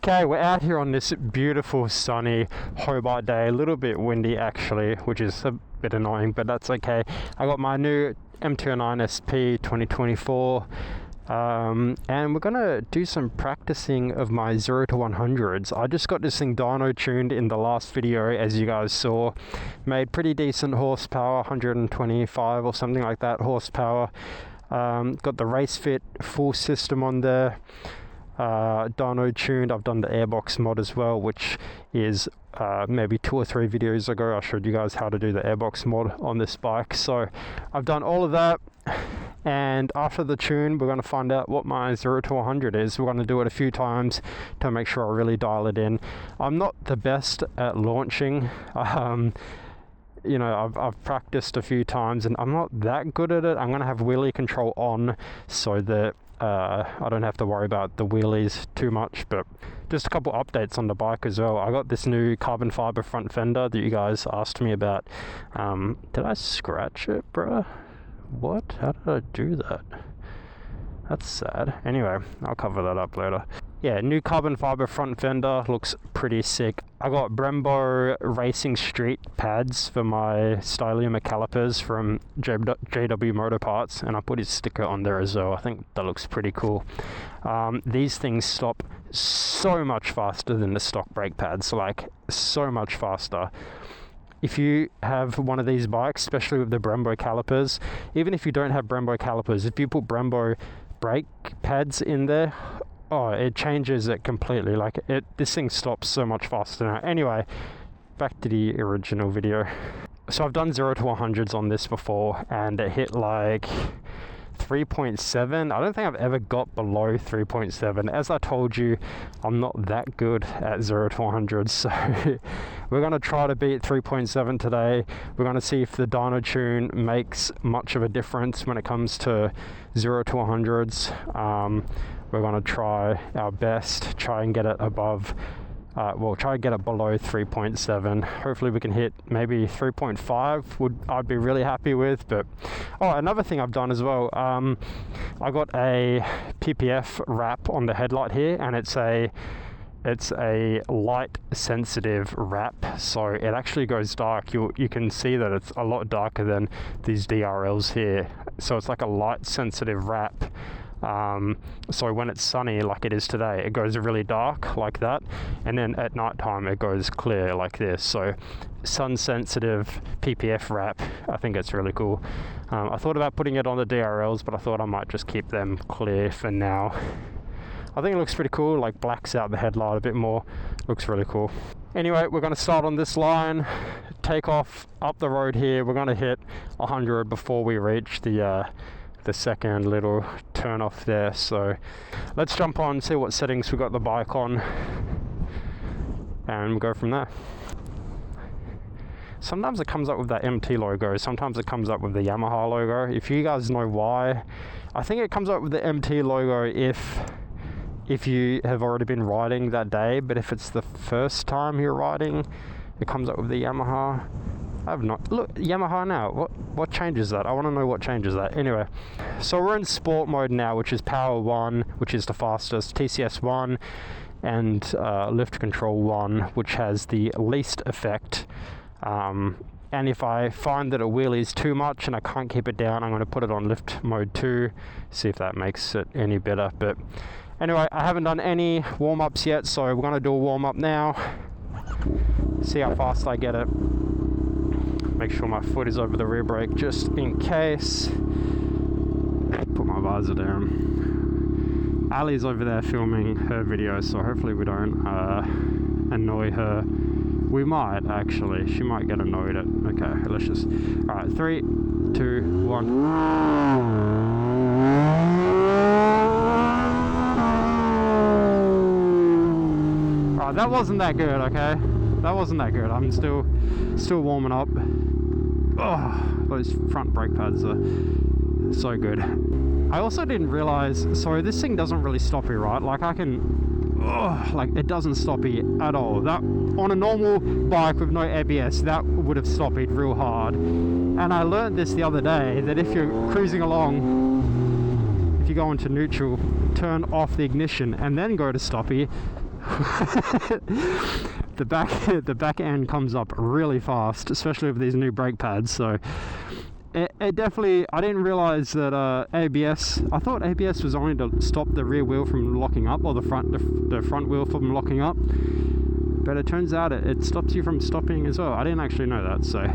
Okay, we're out here on this beautiful sunny Hobart day, a little bit windy actually, which is a bit annoying, but that's okay. I got my new MT-09SP 2024 and we're gonna do some practicing of my 0 to 100s. I just got this thing dyno tuned in the last video, as you guys saw. Made pretty decent horsepower, 125 or something like that horsepower. Got the race fit full system on there. Dyno tuned. I've done the airbox mod as well, which is maybe 2 or 3 videos ago I showed you guys how to do the airbox mod on this bike. So I've done all of that, and after the tune we're going to find out what my 0 to 100 is. We're going to do it a few times to make sure I really dial it in. I'm not the best at launching. You know, I've practiced a few times and I'm not that good at it. I'm going to have wheelie control on so that I don't have to worry about the wheelies too much. But just a couple updates on the bike as well. I got this new carbon fiber front fender that you guys asked me about. Did I scratch it, bruh? What? How did I do that? That's sad. Anyway, I'll cover that up later. Yeah, new carbon fiber front fender, looks pretty sick. I got Brembo Racing Street pads for my stylium calipers from JW Motor Parts, and I put his sticker on there as well. I think that looks pretty cool. These things stop so much faster than the stock brake pads, like so much faster. If you have one of these bikes, especially with the Brembo calipers, even if you don't have Brembo calipers, if you put Brembo brake pads in there, oh, it changes it completely. Like this thing stops so much faster now. Anyway, back to the original video. So I've done 0 to 100s on this before and it hit like 3.7. I don't think I've ever got below 3.7. As I told you, I'm not that good at 0 to 100s, so we're going to try to beat 3.7 today. We're going to see if the dyno tune makes much of a difference when it comes to 0 to 100s. We're going to try our best, try and get it above, try and get it below 3.7. Hopefully we can hit maybe 3.5 I'd be really happy with. But another thing I've done as well, I got a PPF wrap on the headlight here, and it's a light sensitive wrap, so it actually goes dark. You can see that it's a lot darker than these DRLs here, so it's like a light sensitive wrap. So when it's sunny like it is today, it goes really dark like that, and then at night time it goes clear like this. So sun sensitive PPF wrap, I think it's really cool. I thought about putting it on the DRLs, but I thought I might just keep them clear for now. I think it looks pretty cool, like blacks out the headlight a bit more. Looks really cool. Anyway, we're going to start on this line, take off up the road here. We're going to hit 100 before we reach the second little turn off there. So let's jump on, see what settings we got the bike on, and we'll go from there. Sometimes it comes up with that MT logo, sometimes it comes up with the Yamaha logo. If you guys know why, I think it comes up with the MT logo if you have already been riding that day, but if it's the first time you're riding, it comes up with the Yamaha. I have not look Yamaha now. What changes that? I want to know what changes that. Anyway, so we're in sport mode now, which is power 1, which is the fastest, TCS 1, and lift control 1, which has the least effect. And if I find that a wheelie is too much and I can't keep it down, I'm going to put it on lift mode 2, see if that makes it any better. But anyway, I haven't done any warm-ups yet, so we're going to do a warm-up now, see how fast I get it. Make sure my foot is over the rear brake just in case. Put my visor down. Ali's over there filming her video, so hopefully we don't annoy her. We might actually. She might get annoyed at. Okay, let's just. Alright, 3, 2, 1. Alright, that wasn't that good, okay? That wasn't that good. I'm still warming up. Oh, those front brake pads are so good. I also didn't realize, so this thing doesn't really stoppy, right? Like I can, like it doesn't stoppy at all. That on a normal bike with no ABS, that would have stoppied real hard. And I learned this the other day, that if you're cruising along, if you go into neutral, turn off the ignition and then go to stoppy, the back end comes up really fast, especially with these new brake pads. So it definitely, I didn't realize that ABS, I thought ABS was only to stop the rear wheel from locking up, or the front wheel from locking up, but it turns out it stops you from stopping as well. I didn't actually know that. So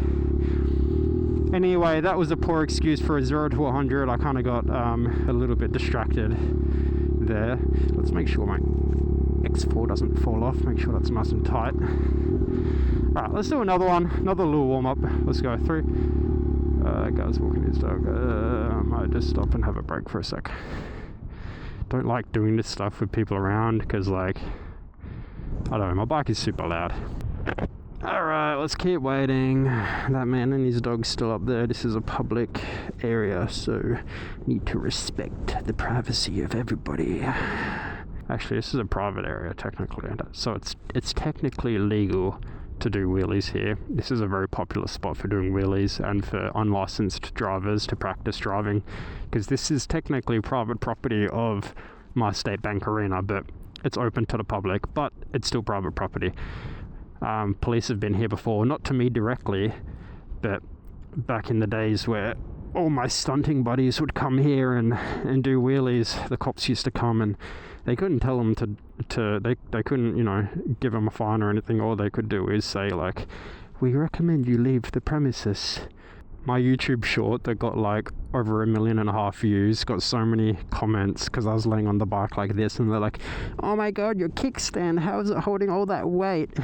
anyway, that was a poor excuse for a 0 to 100. I kind of got a little bit distracted there. Let's make sure my X4 doesn't fall off, make sure that's nice and tight. Alright, let's do another one, another little warm up. Let's go through. Guy's walking his dog. I might just stop and have a break for a sec. Don't like doing this stuff with people around because, like, I don't know, my bike is super loud. Alright, let's keep waiting. That man and his dog's still up there. This is a public area, so need to respect the privacy of everybody. Actually, this is a private area technically, so it's technically illegal to do wheelies here. This is a very popular spot for doing wheelies and for unlicensed drivers to practice driving, because this is technically private property of my State Bank Arena, but it's open to the public, but it's still private property. Police have been here before, not to me directly, but back in the days where all my stunting buddies would come here and do wheelies, the cops used to come and they couldn't tell them they couldn't, you know, give them a fine or anything. All they could do is say, like, we recommend you leave the premises. My YouTube short that got like over 1.5 million views got so many comments because I was laying on the bike like this, and they're like, oh my god, your kickstand, how is it holding all that weight?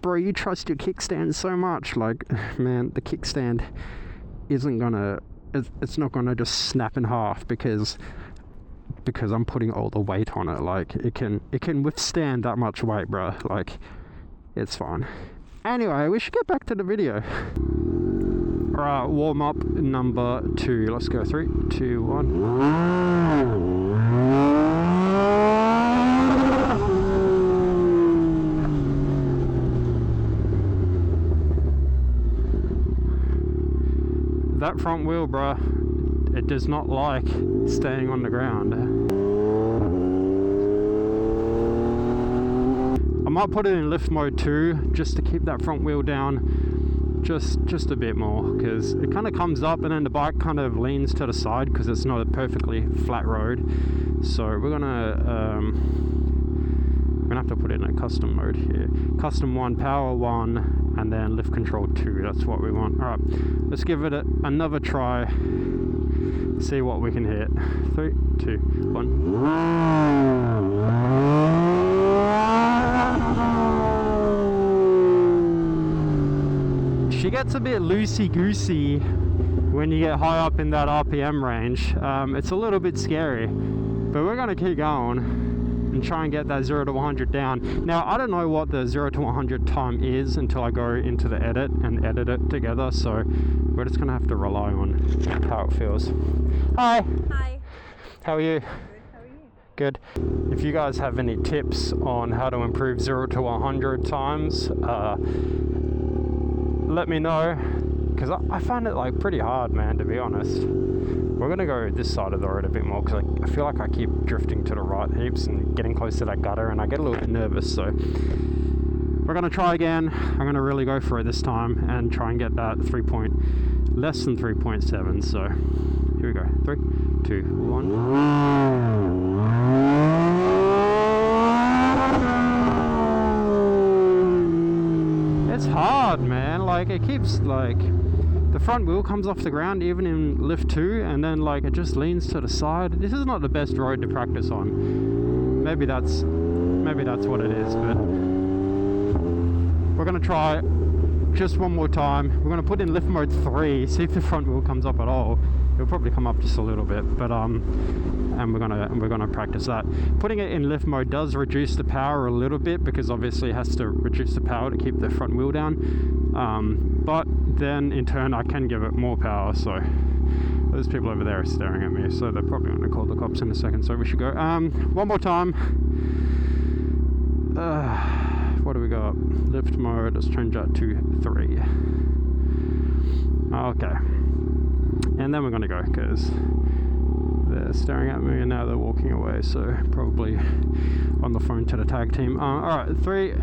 Bro, you trust your kickstand so much. Like, man, the kickstand isn't gonna, it's not gonna just snap in half because I'm putting all the weight on it. Like, it can withstand that much weight, bro. Like, it's fine. Anyway, we should get back to the video. Alright, warm up number 2. Let's go 3, 2, 1. That front wheel, bruh, it does not like staying on the ground. I might put it in lift mode too, just to keep that front wheel down just a bit more, because it kind of comes up and then the bike kind of leans to the side because it's not a perfectly flat road. So we're gonna have to put it in a custom mode here. Custom 1, power 1, and then lift control 2. That's what we want. Alright, let's give it another try. See what we can hit. 3, 2, 1. She gets a bit loosey-goosey when you get high up in that RPM range. It's a little bit scary, but we're going to keep going and try and get that 0 to 100 down. Now, I don't know what the 0 to 100 time is until I go into the edit and edit it together, so we're just going to have to rely on how it feels. Hi! Hi. How are you? Good, how are you? Good. If you guys have any tips on how to improve 0 to 100 times, let me know, because I find it like pretty hard, man, to be honest. We're going to go this side of the road a bit more because I feel like I keep drifting to the right heaps and getting close to that gutter, and I get a little bit nervous. So we're going to try again. I'm going to really go for it this time and try and get that less than 3.7. So here we go. 3, 2, 1. It's hard, man. Like, it keeps, like, the front wheel comes off the ground even in lift 2, and then like it just leans to the side. This is not the best road to practice on. Maybe that's what it is, but we're gonna try just one more time. We're gonna put in lift mode 3, see if the front wheel comes up at all. It'll probably come up just a little bit, but and we're gonna practice that. Putting it in lift mode does reduce the power a little bit, because obviously it has to reduce the power to keep the front wheel down. But then in turn I can give it more power. So those people over there are staring at me, so they're probably going to call the cops in a second. So we should go. One more time. What do we got? Lift mode. Let's change that to 3. Okay. And then we're going to go, because staring at me and now they're walking away, so probably on the phone to the tag team. Alright, 3,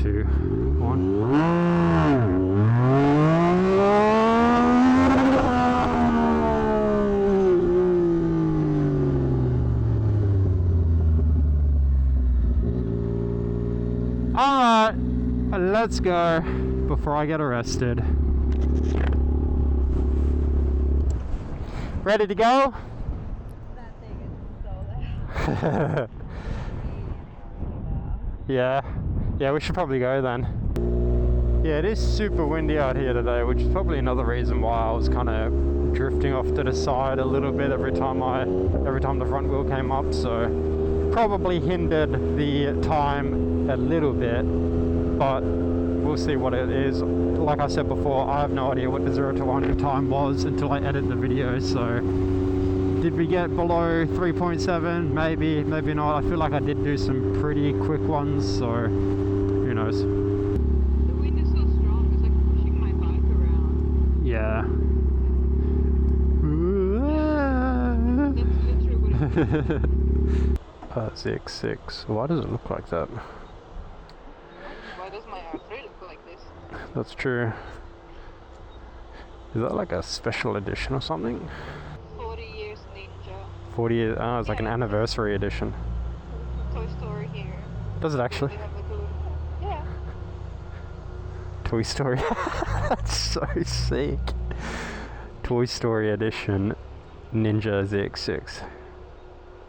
2, 1. Alright, let's go before I get arrested. Ready to go? That thing is so loud. Yeah, we should probably go then. Yeah, it is super windy out here today, which is probably another reason why I was kind of drifting off to the side a little bit every time the front wheel came up, so probably hindered the time a little bit, but we'll see what it is. Like I said before, I have no idea what the 0 to 100 time was until I edit the video, so did we get below 3.7? Maybe not. I feel like I did do some pretty quick ones, so who knows. The wind is so strong, it's like pushing my bike around. Yeah. That's literally what it is. ZX6. Why does it look like that? Why does my R3 look like this? That's true. Is that like a special edition or something? 40 years Ninja. 40 years. Oh, it's like an anniversary edition. Toy Story here. Does it actually? They have like a little... Yeah. Toy Story. That's so sick. Toy Story edition Ninja ZX6.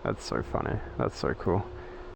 That's so funny. That's so cool.